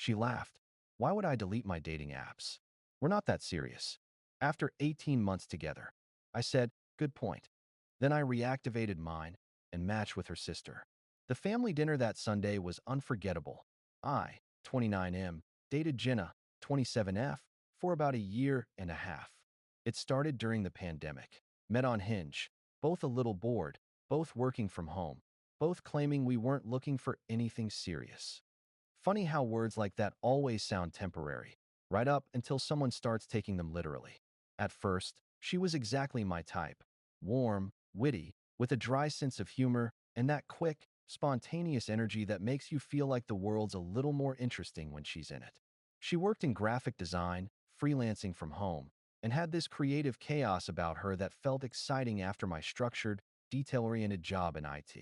She laughed. Why would I delete my dating apps? We're not that serious. After 18 months together, I said, good point. Then I reactivated mine and matched with her sister. The family dinner that Sunday was unforgettable. I, 29M, dated Jenna, 27F, for about a year and a half. It started during the pandemic. Met on Hinge, both a little bored, both working from home, both claiming we weren't looking for anything serious. Funny how words like that always sound temporary, right up until someone starts taking them literally. At first, she was exactly my type. Warm, witty, with a dry sense of humor, and that quick, spontaneous energy that makes you feel like the world's a little more interesting when she's in it. She worked in graphic design, freelancing from home, and had this creative chaos about her that felt exciting after my structured, detail-oriented job in IT.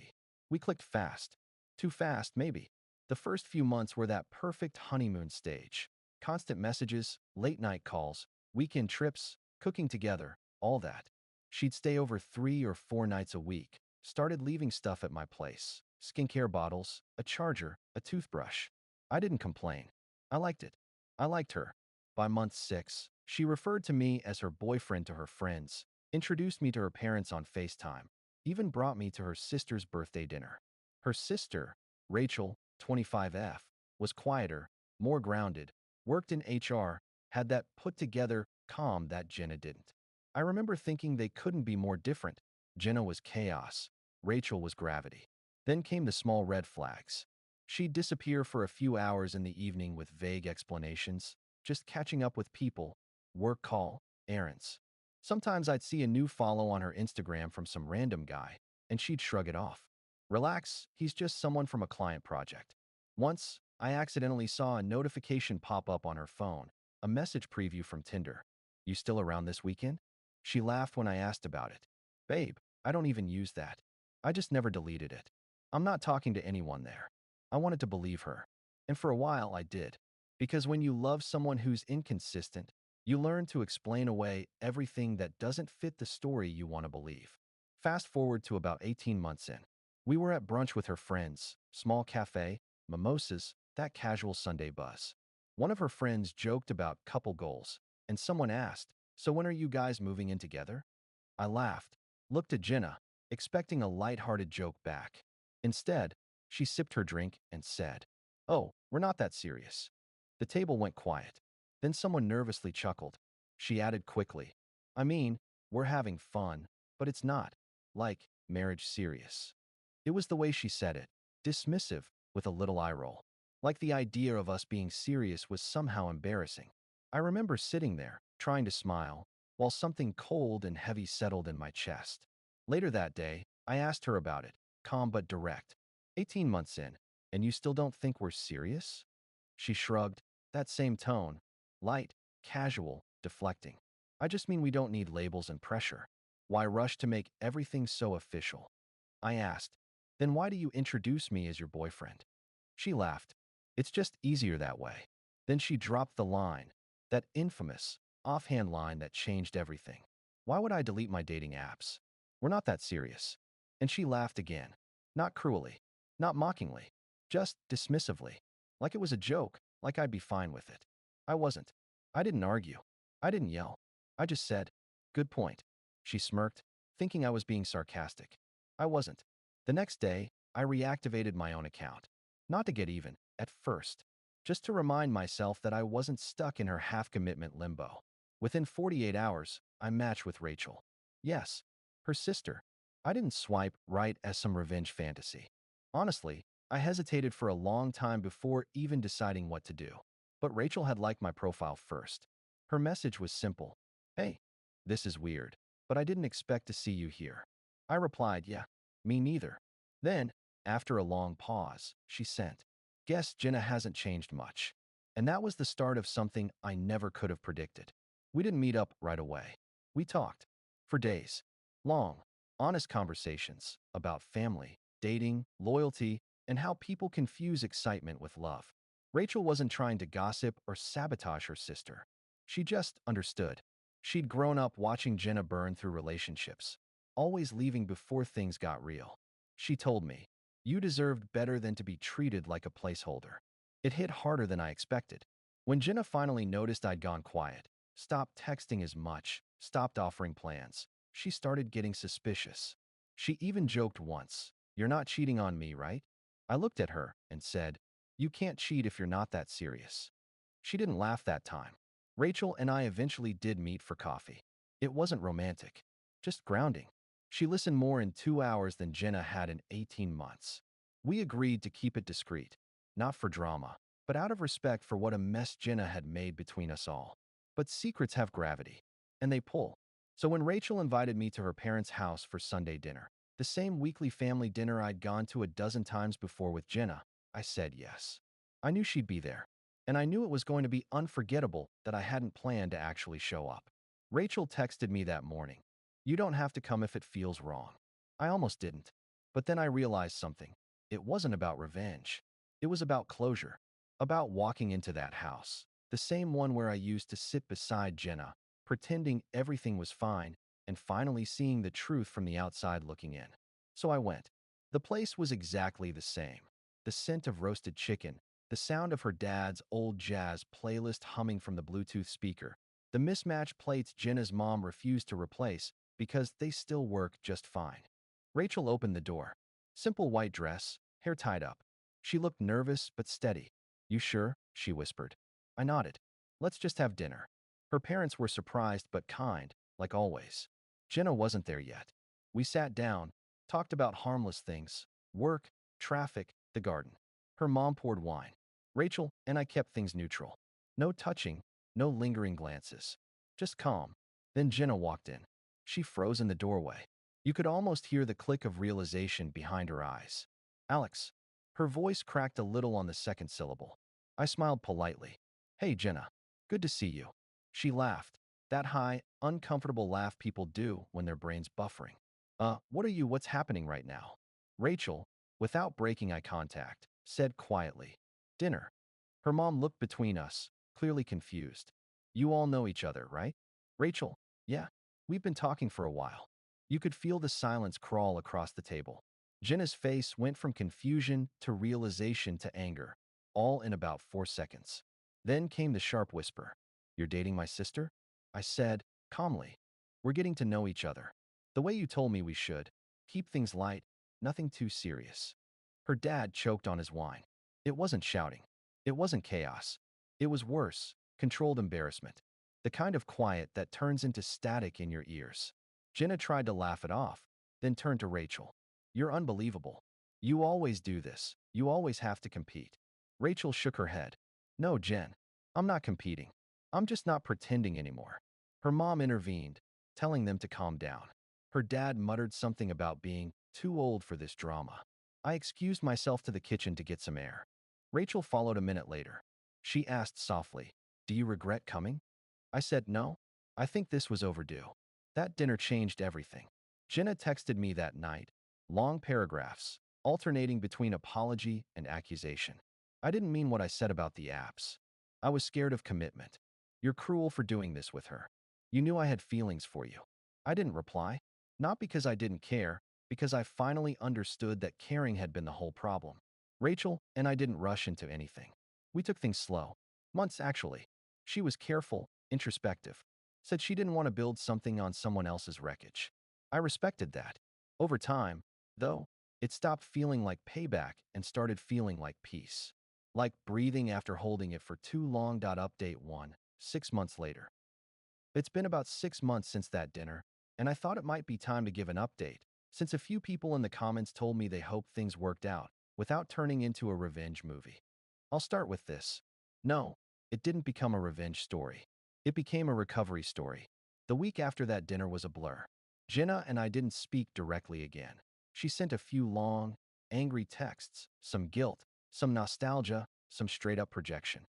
We clicked fast. Too fast, maybe. The first few months were that perfect honeymoon stage. Constant messages, late-night calls, weekend trips, cooking together, all that. She'd stay over 3 or 4 nights a week, started leaving stuff at my place, skincare bottles, a charger, a toothbrush. I didn't complain. I liked it. I liked her. By month 6, she referred to me as her boyfriend to her friends, introduced me to her parents on FaceTime, even brought me to her sister's birthday dinner. Her sister, Rachel, 25F, was quieter, more grounded, worked in HR, had that put-together calm that Jenna didn't. I remember thinking they couldn't be more different. Jenna was chaos. Rachel was gravity. Then came the small red flags. She'd disappear for a few hours in the evening with vague explanations, just catching up with people, work call, errands. Sometimes I'd see a new follow on her Instagram from some random guy, and she'd shrug it off. Relax, he's just someone from a client project. Once, I accidentally saw a notification pop up on her phone, a message preview from Tinder. You still around this weekend? She laughed when I asked about it. Babe, I don't even use that. I just never deleted it. I'm not talking to anyone there. I wanted to believe her. And for a while I did. Because when you love someone who's inconsistent, you learn to explain away everything that doesn't fit the story you want to believe. Fast forward to about 18 months in. We were at brunch with her friends, small cafe, mimosas, that casual Sunday buzz. One of her friends joked about couple goals, and someone asked, so when are you guys moving in together? I laughed, looked at Jenna, expecting a light-hearted joke back. Instead, she sipped her drink and said, oh, we're not that serious. The table went quiet. Then someone nervously chuckled. She added quickly, I mean, we're having fun, but it's not, like, marriage serious. It was the way she said it, dismissive, with a little eye roll. Like the idea of us being serious was somehow embarrassing. I remember sitting there, trying to smile, while something cold and heavy settled in my chest. Later that day, I asked her about it, calm but direct. 18 months in, and you still don't think we're serious? She shrugged, that same tone, light, casual, deflecting. I just mean we don't need labels and pressure. Why rush to make everything so official? I asked, then why do you introduce me as your boyfriend? She laughed. It's just easier that way. Then she dropped the line, that infamous, offhand line that changed everything. Why would I delete my dating apps? We're not that serious. And she laughed again. Not cruelly, not mockingly, just dismissively. Like it was a joke, like I'd be fine with it. I wasn't. I didn't argue. I didn't yell. I just said, good point. She smirked, thinking I was being sarcastic. I wasn't. The next day, I reactivated my own account. Not to get even, at first. Just to remind myself that I wasn't stuck in her half-commitment limbo. Within 48 hours, I matched with Rachel. Yes, her sister. I didn't swipe right as some revenge fantasy. Honestly, I hesitated for a long time before even deciding what to do. But Rachel had liked my profile first. Her message was simple. Hey, this is weird, but I didn't expect to see you here. I replied, yeah, me neither. Then, after a long pause, she sent, guess Jenna hasn't changed much. And that was the start of something I never could have predicted. We didn't meet up right away. We talked. For days. Long, honest conversations about family, dating, loyalty, and how people confuse excitement with love. Rachel wasn't trying to gossip or sabotage her sister. She just understood. She'd grown up watching Jenna burn through relationships, always leaving before things got real. She told me, you deserved better than to be treated like a placeholder. It hit harder than I expected. When Jenna finally noticed I'd gone quiet, stopped texting as much, stopped offering plans, she started getting suspicious. She even joked once, "You're not cheating on me, right?" I looked at her and said, "You can't cheat if you're not that serious." She didn't laugh that time. Rachel and I eventually did meet for coffee. It wasn't romantic, just grounding. She listened more in 2 hours than Jenna had in 18 months. We agreed to keep it discreet, not for drama, but out of respect for what a mess Jenna had made between us all. But secrets have gravity, and they pull. So when Rachel invited me to her parents' house for Sunday dinner, the same weekly family dinner I'd gone to a dozen times before with Jenna, I said yes. I knew she'd be there, and I knew it was going to be unforgettable that I hadn't planned to actually show up. Rachel texted me that morning, "You don't have to come if it feels wrong." I almost didn't. But then I realized something. It wasn't about revenge. It was about closure. About walking into that house, the same one where I used to sit beside Jenna, pretending everything was fine, and finally seeing the truth from the outside looking in. So I went. The place was exactly the same. The scent of roasted chicken, the sound of her dad's old jazz playlist humming from the Bluetooth speaker, the mismatched plates Jenna's mom refused to replace because they still work just fine. Rachel opened the door. Simple white dress, hair tied up. She looked nervous but steady. "You sure?" she whispered. I nodded. "Let's just have dinner." Her parents were surprised but kind, like always. Jenna wasn't there yet. We sat down, talked about harmless things, work, traffic, the garden. Her mom poured wine. Rachel and I kept things neutral. No touching, no lingering glances. Just calm. Then Jenna walked in. She froze in the doorway. You could almost hear the click of realization behind her eyes. "Alex." Her voice cracked a little on the second syllable. I smiled politely. "Hey, Jenna. Good to see you." She laughed. That high, uncomfortable laugh people do when their brain's buffering. What's happening right now?" Rachel, without breaking eye contact, said quietly, "Dinner." Her mom looked between us, clearly confused. "You all know each other, right?" Rachel, "Yeah. We've been talking for a while." You could feel the silence crawl across the table. Jenna's face went from confusion to realization to anger, all in about 4 seconds. Then came the sharp whisper, "You're dating my sister?" I said, calmly, "We're getting to know each other. The way you told me we should. Keep things light, nothing too serious." Her dad choked on his wine. It wasn't shouting. It wasn't chaos. It was worse, controlled embarrassment. The kind of quiet that turns into static in your ears. Jenna tried to laugh it off, then turned to Rachel. "You're unbelievable. You always do this. You always have to compete." Rachel shook her head. "No, Jen. I'm not competing. I'm just not pretending anymore." Her mom intervened, telling them to calm down. Her dad muttered something about being too old for this drama. I excused myself to the kitchen to get some air. Rachel followed a minute later. She asked softly, "Do you regret coming?" I said no. I think this was overdue. That dinner changed everything. Jenna texted me that night, long paragraphs, alternating between apology and accusation. I didn't mean what I said about the apps. I was scared of commitment. "You're cruel for doing this with her. You knew I had feelings for you." I didn't reply. Not because I didn't care, because I finally understood that caring had been the whole problem. Rachel and I didn't rush into anything. We took things slow. Months, actually. She was careful, introspective. Said she didn't want to build something on someone else's wreckage. I respected that. Over time, though, it stopped feeling like payback and started feeling like peace. Like breathing after holding it for too long. Update 1, 6 months later. It's been about 6 months since that dinner, and I thought it might be time to give an update, since a few people in the comments told me they hoped things worked out, without turning into a revenge movie. I'll start with this. No, it didn't become a revenge story. It became a recovery story. The week after that dinner was a blur. Jenna and I didn't speak directly again. She sent a few long, angry texts, some guilt, some nostalgia, some straight-up projection.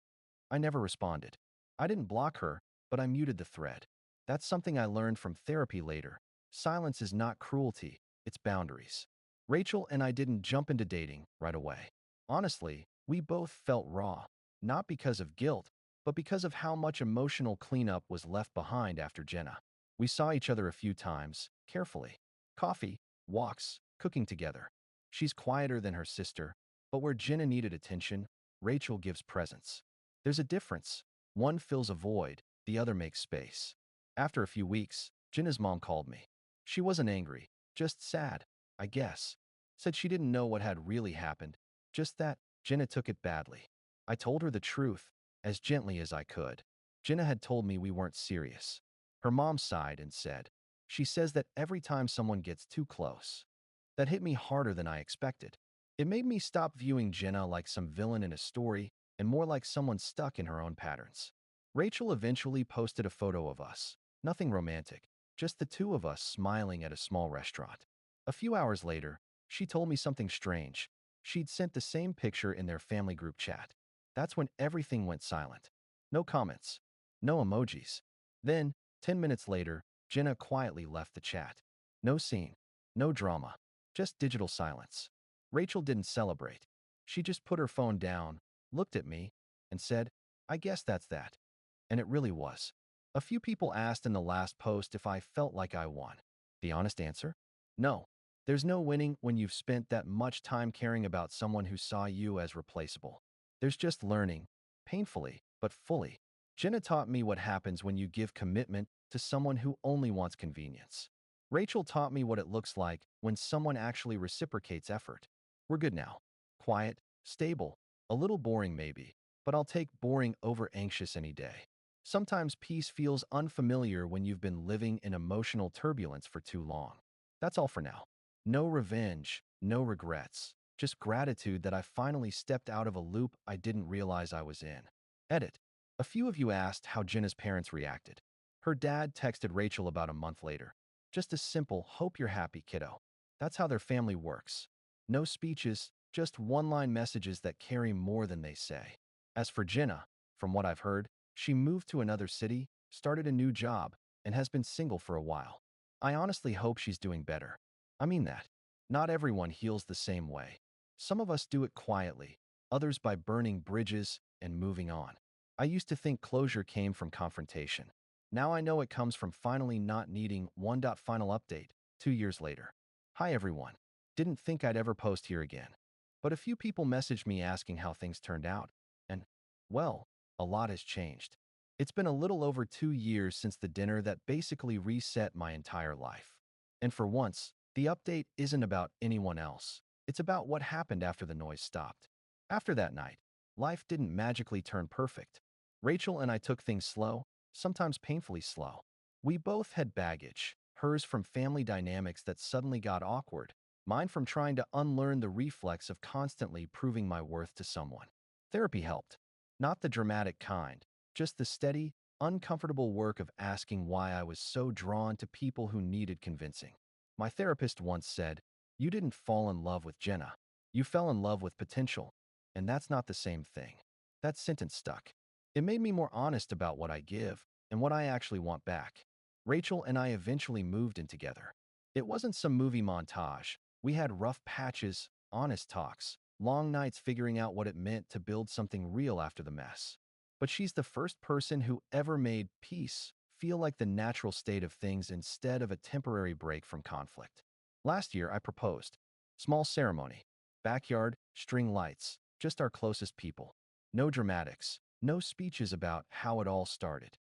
I never responded. I didn't block her, but I muted the thread. That's something I learned from therapy later. Silence is not cruelty, it's boundaries. Rachel and I didn't jump into dating right away. Honestly, we both felt raw, not because of guilt, but because of how much emotional cleanup was left behind after Jenna. We saw each other a few times, carefully. Coffee, walks, cooking together. She's quieter than her sister, but where Jenna needed attention, Rachel gives presents. There's a difference. One fills a void, the other makes space. After a few weeks, Jenna's mom called me. She wasn't angry, just sad, I guess. Said she didn't know what had really happened, just that Jenna took it badly. I told her the truth, as gently as I could. Jenna had told me we weren't serious. Her mom sighed and said, she says that every time someone gets too close. That hit me harder than I expected. It made me stop viewing Jenna like some villain in a story and more like someone stuck in her own patterns. Rachel eventually posted a photo of us. Nothing romantic, just the two of us smiling at a small restaurant. A few hours later, she told me something strange. She'd sent the same picture in their family group chat. That's when everything went silent. No comments. No emojis. Then, 10 minutes later, Jenna quietly left the chat. No scene. No drama. Just digital silence. Rachel didn't celebrate. She just put her phone down, looked at me, and said, I guess that's that. And it really was. A few people asked in the last post if I felt like I won. The honest answer? No. There's no winning when you've spent that much time caring about someone who saw you as replaceable. There's just learning, painfully, but fully. Jenna taught me what happens when you give commitment to someone who only wants convenience. Rachel taught me what it looks like when someone actually reciprocates effort. We're good now. Quiet, stable, a little boring maybe, but I'll take boring over anxious any day. Sometimes peace feels unfamiliar when you've been living in emotional turbulence for too long. That's all for now. No revenge, no regrets, just gratitude that I finally stepped out of a loop I didn't realize I was in. Edit. A few of you asked how Jenna's parents reacted. Her dad texted Rachel about a month later. Just a simple, hope you're happy, kiddo. That's how their family works. No speeches, just one-line messages that carry more than they say. As for Jenna, from what I've heard, she moved to another city, started a new job, and has been single for a while. I honestly hope she's doing better. I mean that. Not everyone heals the same way. Some of us do it quietly, others by burning bridges and moving on. I used to think closure came from confrontation. Now I know it comes from finally not needing one. Final update, 2 years later. Hi everyone. Didn't think I'd ever post here again. But a few people messaged me asking how things turned out. And, well, a lot has changed. It's been a little over 2 years since the dinner that basically reset my entire life. And for once, the update isn't about anyone else. It's about what happened after the noise stopped. After that night, life didn't magically turn perfect. Rachel and I took things slow, sometimes painfully slow. We both had baggage, hers from family dynamics that suddenly got awkward, mine from trying to unlearn the reflex of constantly proving my worth to someone. Therapy helped. Not the dramatic kind, just the steady, uncomfortable work of asking why I was so drawn to people who needed convincing. My therapist once said, you didn't fall in love with Jenna. You fell in love with potential. And that's not the same thing. That sentence stuck. It made me more honest about what I give and what I actually want back. Rachel and I eventually moved in together. It wasn't some movie montage. We had rough patches, honest talks, long nights figuring out what it meant to build something real after the mess. But she's the first person who ever made peace feel like the natural state of things instead of a temporary break from conflict. Last year, I proposed. Small ceremony. Backyard, string lights, just our closest people. No dramatics, no speeches about how it all started.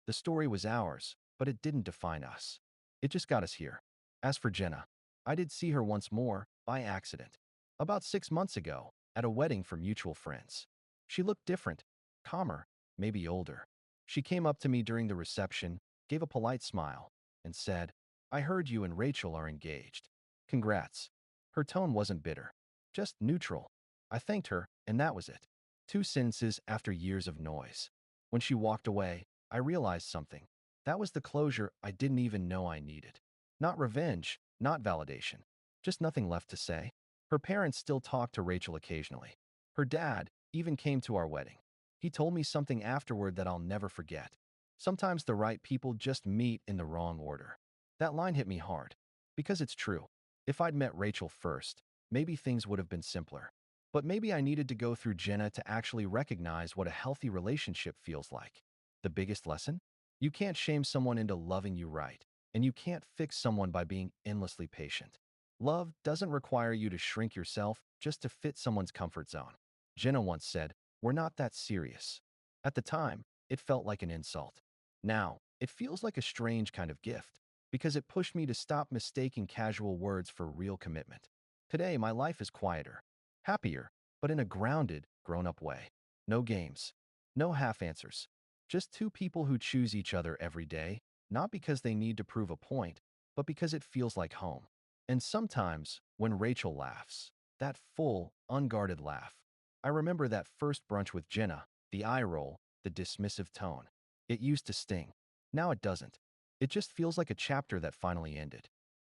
The story was ours, but it didn't define us. It just got us here. As for Jenna, I did see her once more, by accident. About 6 months ago, at a wedding for mutual friends. She looked different, calmer, maybe older. She came up to me during the reception, gave a polite smile, and said, I heard you and Rachel are engaged. Congrats. Her tone wasn't bitter, just neutral. I thanked her, and that was it. 2 sentences after years of noise. When she walked away, I realized something. That was the closure I didn't even know I needed. Not revenge, not validation. Just nothing left to say. Her parents still talk to Rachel occasionally. Her dad even came to our wedding. He told me something afterward that I'll never forget. Sometimes the right people just meet in the wrong order. That line hit me hard. Because it's true. If I'd met Rachel first, maybe things would have been simpler. But maybe I needed to go through Jenna to actually recognize what a healthy relationship feels like. The biggest lesson? You can't shame someone into loving you right, and you can't fix someone by being endlessly patient. Love doesn't require you to shrink yourself just to fit someone's comfort zone. Jenna once said, We're not that serious. At the time, it felt like an insult. Now, it feels like a strange kind of gift because it pushed me to stop mistaking casual words for real commitment. Today, my life is quieter, happier, but in a grounded, grown-up way. No games, no half answers. Just two people who choose each other every day, not because they need to prove a point, but because it feels like home. And sometimes, when Rachel laughs, that full, unguarded laugh, I remember that first brunch with Jenna, the eye roll, the dismissive tone. It used to sting. Now it doesn't. It just feels like a chapter that finally ended.